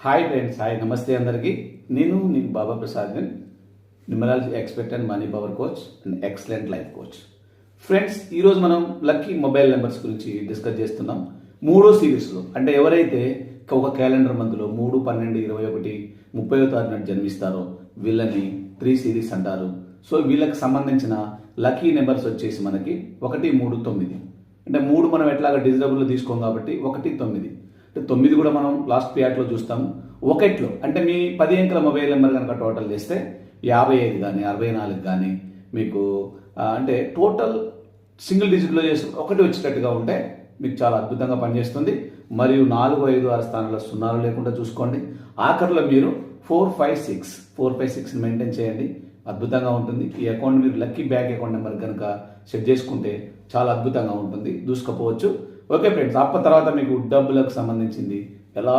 Hi friends, hi నమస్తే అందరికీ. నేను Baba Prasad, numerology expert and money power coach and excellent life coach. Friends, ఈరోజు మనం లక్కీ మొబైల్ నెంబర్స్ గురించి డిస్కస్ చేస్తున్నాం. మూడో సిరీస్లో, అంటే ఎవరైతే ఒక క్యాలెండర్ మంత్లో 3, 12, 21, 30వ తారీఖున జన్మిస్తారో వీళ్ళని 3 సిరీస్ అంటారు. సో వీళ్ళకి సంబంధించిన లక్కీ నెంబర్స్ వచ్చేసి మనకి 1, 3, 9. అంటే 3 మనం ఎట్లాగా డిజిటబుల్లో తీసుకోం కాబట్టి 1, 9. 9 కూడా మనం లాస్ట్ పియాట్లో చూస్తాము. 1లో అంటే మీ 10 అంకెల మొబైల్ నెంబర్ కనుక టోటల్ చేస్తే 55 కానీ 64 కానీ మీకు అంటే టోటల్ సింగిల్ డిజిట్లో చేసి 1 వచ్చేటట్టుగా ఉంటే మీకు చాలా అద్భుతంగా పనిచేస్తుంది. మరియు 4, 5, 6 స్థానాల్లో సున్నాలు లేకుండా చూసుకోండి. ఆఖరిలో మీరు 4, 5, 6 మెయింటైన్ చేయండి, అద్భుతంగా ఉంటుంది. ఈ అకౌంట్ మీరు లక్కీ బ్యాంక్ అకౌంట్ నెంబర్ కనుక సెట్ చేసుకుంటే చాలా అద్భుతంగా ఉంటుంది, దూసుకుపోవచ్చు. ఓకే ఫ్రెండ్స్, తర్వాత మీకు డబ్బులకు సంబంధించింది ఎలా